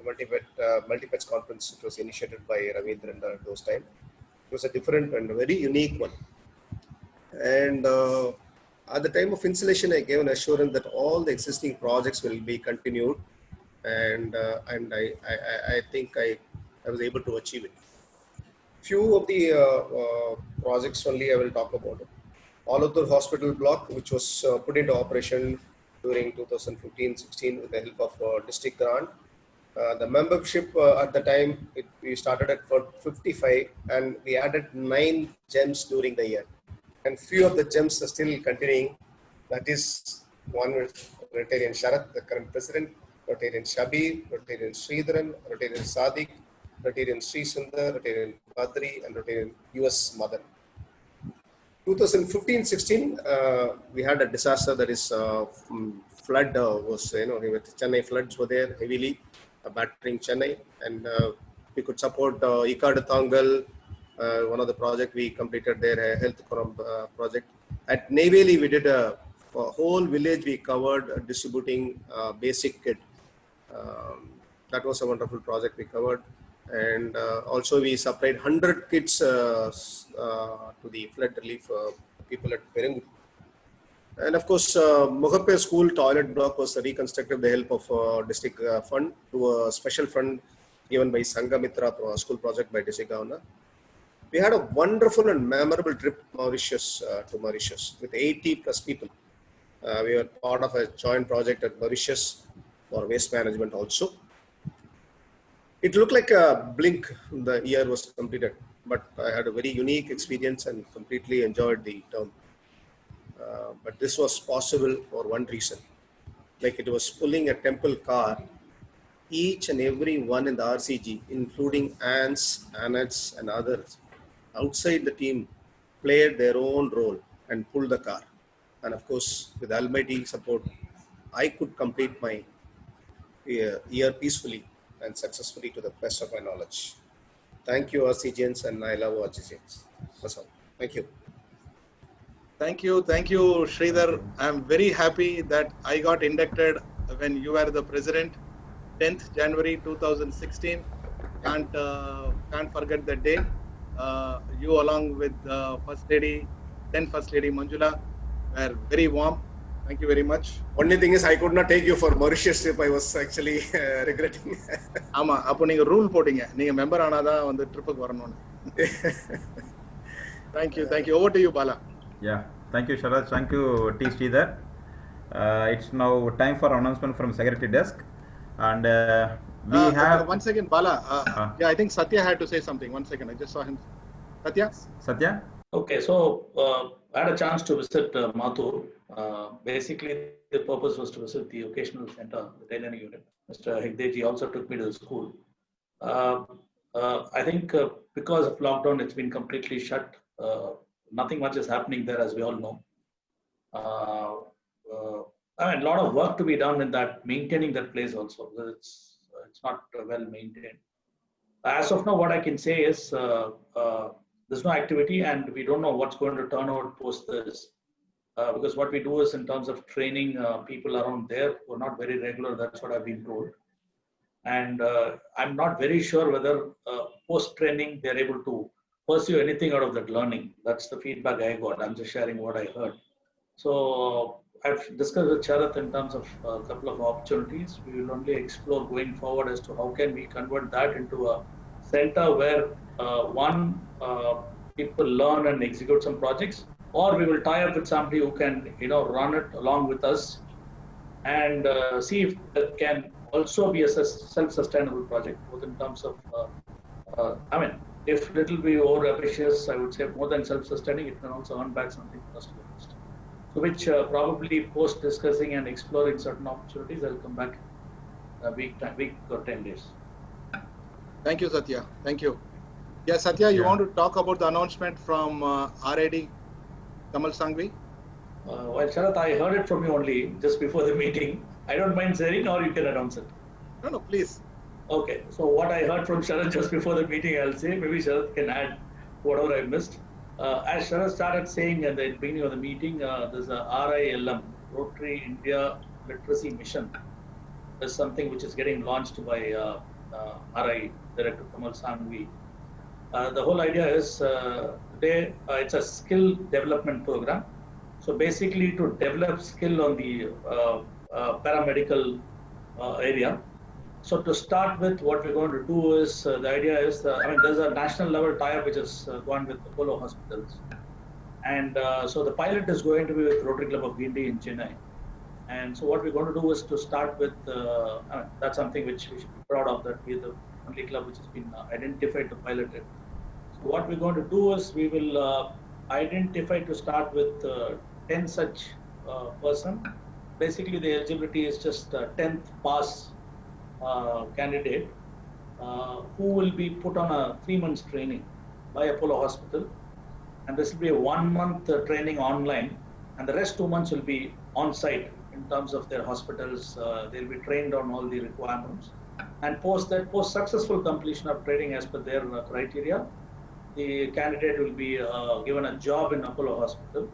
multi-PETS conference. It was initiated by Ravindran at those time. It was a different and very unique one. And at the time of installation, I gave an assurance that all the existing projects will be continued, and I think I was able to achieve it. Few of the projects only I will talk about. Alathur Hospital block, which was put into operation during 2015-16 with the help of district grant. The membership at the time, we started at 55 and we added 9 gems during the year. And few of the gems are still continuing. That is one with Rotarian Sharath, the current president, Rotarian Shabir, Rotarian Sridharan, Rotarian Sadiq, Rotarian Sri Sundar, Rotarian Badri, and Rotarian US Madan. 2015-16, we had a disaster, that is flood was, Chennai floods were there heavily, battering Chennai, and we could support Ikadu Thangal, one of the project we completed there, a health project. At Neyveli, we did a whole village we covered distributing basic kit. That was a wonderful project we covered. And also we supplied 100 kits to the flood relief people at Perungur. And of course, Mohappe School toilet block was reconstructed with the help of district fund to a special fund given by Sangamitra school project by district governor. We had a wonderful and memorable trip to Mauritius with 80 plus people. We were part of a joint project at Mauritius for waste management also. It looked like a blink, the year was completed, but I had a very unique experience and completely enjoyed the term. But this was possible for one reason. Like it was pulling a temple car, each and every one in the RCG, including ants, anads, and others, outside the team, played their own role and pulled the car. And of course, with Almighty support, I could complete my year peacefully and successfully to the best of my knowledge. Thank you, RCGians, and I love RCGians. That's all. Thank you. Thank you, Sridhar. I'm very happy that I got inducted when you were the president, 10th January 2016. Can't forget that day. You along with First Lady, then First Lady Manjula, were very warm. Thank you very much. Only thing is, I could not take you for Mauritius trip. I was actually regretting. ஆமா, அப்போ நீங்க rule போட்டீங்க, நீங்க member ஆனாதான் வந்து ட்ரிப்புக்கு வரணும்னு. Thank you. Over to you, Bala. Yeah, thank you, Sharad. Thank you, T. Sridhar. It's now time for announcement from Secretary Desk, and we have. One second, Bala. Yeah, I think Satya had to say something. One second, I just saw him. Satya. Okay, so I had a chance to visit Mathur. Basically, the purpose was to visit the occasional center, the training unit. Mr. Hegdeji also took me to the school. I think because of lockdown, it's been completely shut. Nothing much is happening there, as we all know. I mean, a lot of work to be done in that, maintaining that place also. It's not well maintained. As of now, what I can say is there's no activity, and we don't know what's going to turn out post this. Because what we do is, in terms of training people around there, we're not very regular. That's what I've been told. And I'm not very sure whether post-training they're able to pursue anything out of that learning. That's the feedback I got. I'm just sharing what I heard. So I've discussed with Sharath in terms of a couple of opportunities. We will only explore going forward as to how can we convert that into a center where people learn and execute some projects, or we will tie up with somebody who can, run it along with us and see if that can also be a self-sustainable project, both in terms of, I mean, if it will be over ambitious, I would say more than self-sustaining, it can also earn back something for us to invest. So which probably post discussing and exploring certain opportunities, I'll come back a week or 10 days. Thank you, Satya. Thank you. Yeah, Satya, you want to talk about the announcement from RID Kamal Sanghvi? Well, Sharath, I heard it from you only just before the meeting. I don't mind sharing, or you can announce it. No, please. Okay, so what I heard from Sharath just before the meeting, I'll say, maybe Sharath can add whatever I missed. As Sharath started saying at the beginning of the meeting, there's a RILM, Rotary India Literacy Mission. There's something which is getting launched by RI Director Kamal Sanghvi. The whole idea is today it's a skill development program. So basically to develop skill on the paramedical area. So to start with, what we're going to do is, the idea is, I mean, there's a national level tie-up which has gone with Apollo Hospitals. And so the pilot is going to be with Rotary Club of Guindy in Chennai. And so what we're going to do is to start with, I mean, that's something which we should be proud of, that we're the only club which has been identified to pilot it. So what we're going to do is we will identify to start with 10 such person. Basically, the eligibility is just 10th pass candidate who will be put on a 3 months training by Apollo Hospital, and this will be a 1 month training online, and the rest 2 months will be on site in terms of their hospitals. They'll be trained on all the requirements, and post successful completion of training as per their criteria, the candidate will be given a job in Apollo Hospital.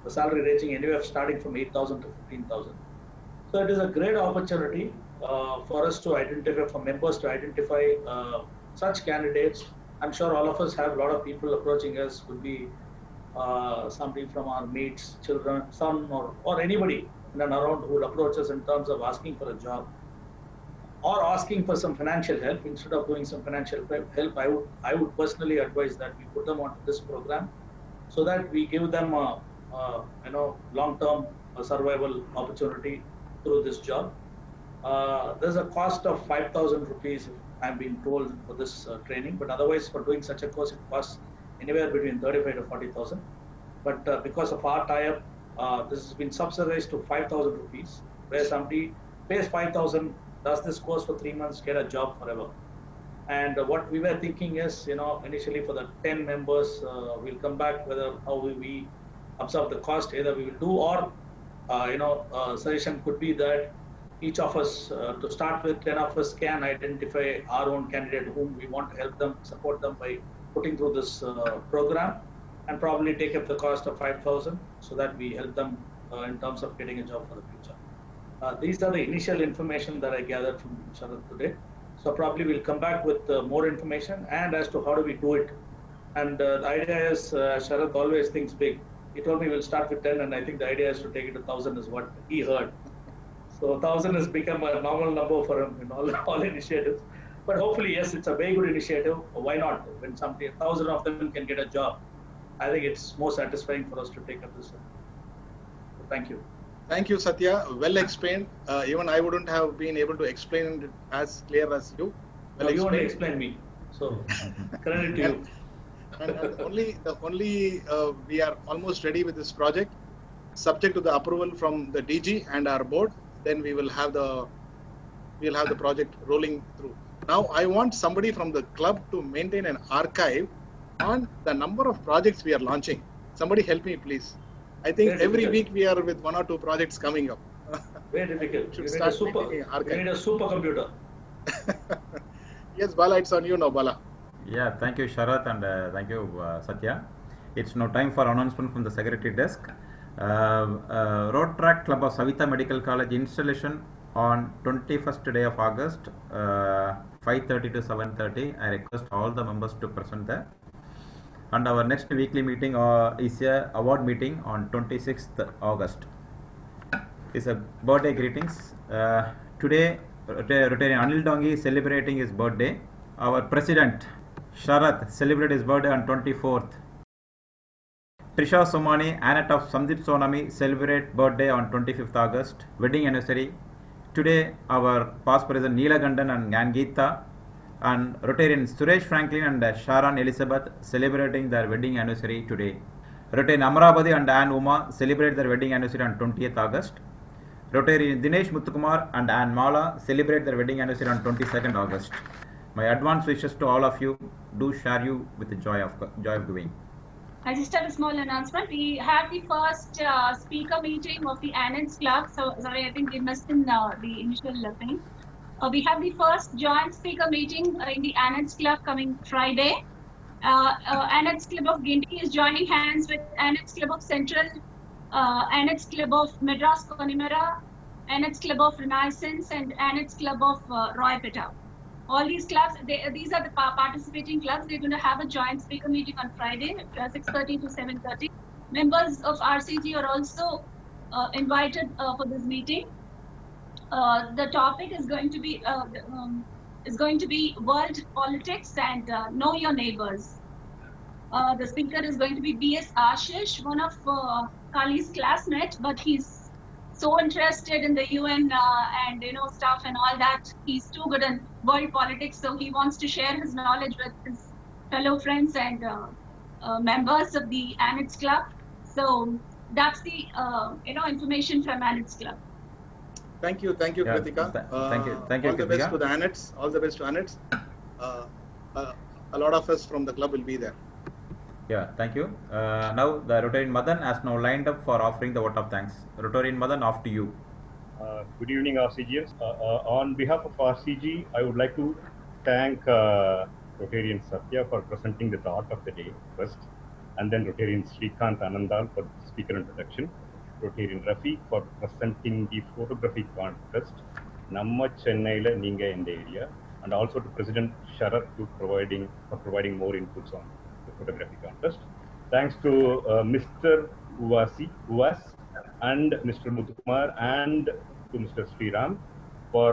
The salary ranging anywhere starting from 8,000 to 15,000. So it is a great opportunity for us to identify, for members to identify such candidates. I'm sure all of us have a lot of people approaching us, could be somebody from our mates, children, son, or anybody in and around who would approach us in terms of asking for a job or asking for some financial help. Instead of doing some financial help, I would personally advise that we put them onto this program so that we give them a long-term survival opportunity through this job. There's a cost of 5,000 rupees, I'm being told, for this training, but otherwise for doing such a course, it costs anywhere between 35 to 40,000. But because of our tie-up, this has been subsidized to 5,000 rupees, where somebody pays 5,000, does this course for 3 months, get a job forever. And what we were thinking is, initially for the 10 members, we'll come back whether how we absorb the cost, either we will do, or suggestion could be that each of us, to start with, 10 of us can identify our own candidate whom we want to help them, support them by putting through this program, and probably take up the cost of 5,000 so that we help them in terms of getting a job for the future. These are the initial information that I gathered from Sharath today. So probably we'll come back with more information and as to how do we do it. And the idea is, Sharath always thinks big. He told me we'll start with 10, and I think the idea is to take it to 1,000 is what he heard. So 1,000 has become a normal number for him in all initiatives. But hopefully, yes, it's a very good initiative. Why not? When 1,000 of them can get a job, I think it's more satisfying for us to take up this. So thank you. Thank you, Satya. Well explained. Even I wouldn't have been able to explain it as clear as you. Well, you only explain me. So credit to you. And only we are almost ready with this project, subject to the approval from the DG and our board. Then we'll have the project rolling through. Now I want somebody from the club to maintain an archive on the number of projects we are launching. Somebody help me, please. I think every week we are with 1 or 2 projects coming up. Very difficult. We need a supercomputer. Yes, Bala, it's on you now, Bala. Yeah, thank you, Sharath, and thank you, Satya. It's now time for announcement from the secretary desk. Road Track Club of Savitha Medical College installation on 21st day of August, 5:30 to 7:30. I request all the members to present there. And our next weekly meeting is a award meeting on 26th August. It's a birthday greetings. Today, Rotarian Anil Dongi is celebrating his birthday. Our president, Sharath, celebrated his birthday on 24th. Trisha Somani, Annette of Sandeep Sonami celebrate birthday on 25th August, wedding anniversary. Today, our past president Neela Gandan and Gangita and Rotarian Suresh Franklin and Sharon Elizabeth celebrating their wedding anniversary today. Rotarian Amravati and Ann Uma celebrate their wedding anniversary on 20th August. Rotarian Dinesh Muthukumar and Ann Mala celebrate their wedding anniversary on 22nd August. My advance wishes to all of you. Do share you with the joy of giving. I just have a small announcement. We had the first speaker meeting of the Annex Club. So sorry, I think we missed in the initial thing. We have the first joint speaker meeting in the Annex Club coming Friday. Annex Club of Guindy is joining hands with Annex Club of Central, Annex Club of Madras Connemara, Annex Club of Renaissance, and Annex Club of Roypeta. All these clubs, these are the participating clubs. They're going to have a joint speaker meeting on Friday, 6:30 to 7:30. Members of RCG are also invited for this meeting. The topic is going to be world politics and know your neighbors. The speaker is going to be B.S. Ashish, one of Kali's classmates, but he's so interested in the UN and stuff and all that. He's too good in world politics, so he wants to share his knowledge with his fellow friends and members of the Annex Club. So that's the information from Annex Club. Thank you, Yeah, Kritika. thank you, All the best Kritika. to the Annex. All the best to Annex. A lot of us from the club will be there. Yeah, thank you. Now the Rotarian Madan has now lined up for offering the vote of thanks. Rotarian Madan, off to you. Good evening, RCGians. On behalf of RCG, I would like to thank Rotarian Satya for presenting the thought of the day first, and then Rotarian Srikanth Anandal for the speaker introduction, Rotarian Rafi for presenting the photography contest, Namma Chennai Ninga in the area, and also to President Sharat for providing more inputs on the photography contest. Thanks to Mr. Uwas and Mr. Muthukumar and to Mr. Sriram for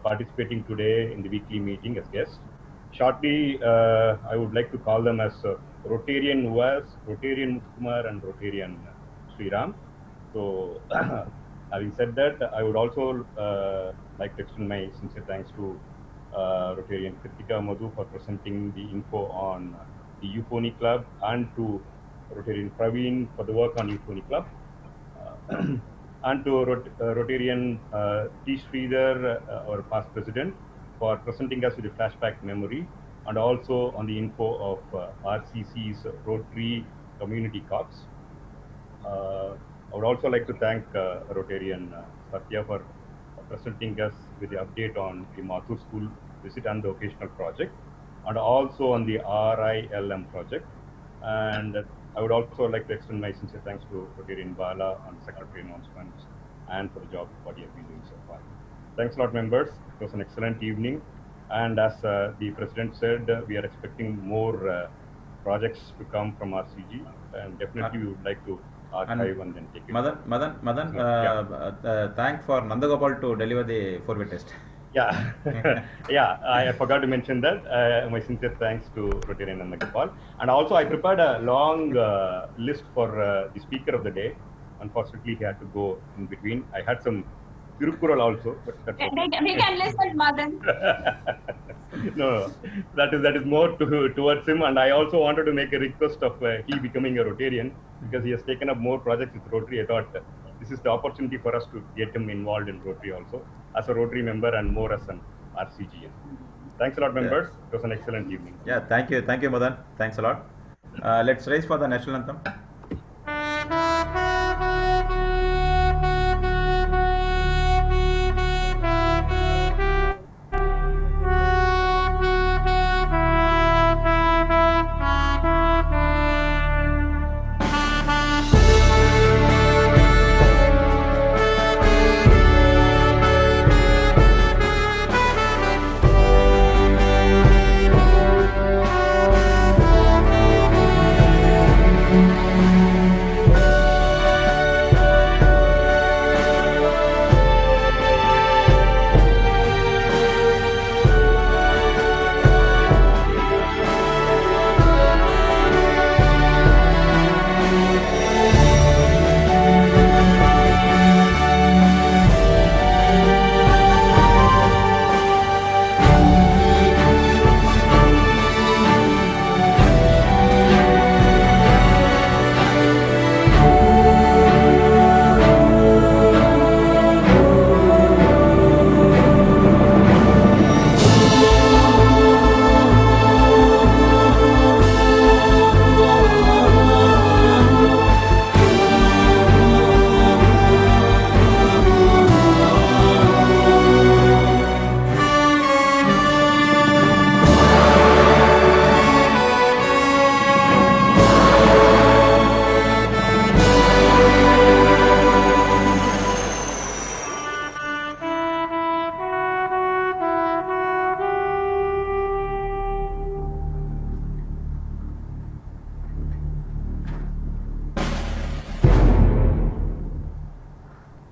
participating today in the weekly meeting as guests. Shortly, I would like to call them as Rotarian Uwas, Rotarian Muthukumar, and Rotarian Sriram. So, having said that, I would also like to extend my sincere thanks to Rotarian Kritika Madhu for presenting the info on the Euphony Club, and to Rotarian Praveen for the work on Euphony Club, and to Rotarian T. Sridhar, our past president, for presenting us with a flashback memory, and also on the info of RCC's Rotary Community Corps. I would also like to thank Rotarian Satya for presenting us with the update on the Mathur School visit and the occasional project, and also on the RILM project. And I would also like to extend my sincere thanks to Rotarian Bala on secretary announcements and for the job what you have been doing so far. Thanks a lot, members. It was an excellent evening. And as the president said, we are expecting more projects to come from RCG, and definitely we would like to archive and then take it. Madan, thank for Nandagopal to deliver the 4-way test. Yeah, yeah, I forgot to mention that. My sincere thanks to Rotarian Nandagopal. And also I prepared a long list for the speaker of the day. Unfortunately, he had to go in between. I had some Tirukural also, but that's okay. We can listen, Madan. No, that is more towards him. And I also wanted to make a request of he becoming a Rotarian, because he has taken up more projects with Rotary. I thought this is the opportunity for us to get him involved in Rotary also, as a Rotary member and more as an RCGN. Thanks a lot, members. It was an excellent evening. Yeah, thank you, Madan. Thanks a lot. Let's raise for the national anthem.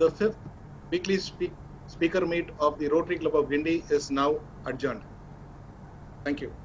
The fifth weekly speaker meet of the Rotary Club of Guindy is now adjourned. Thank you.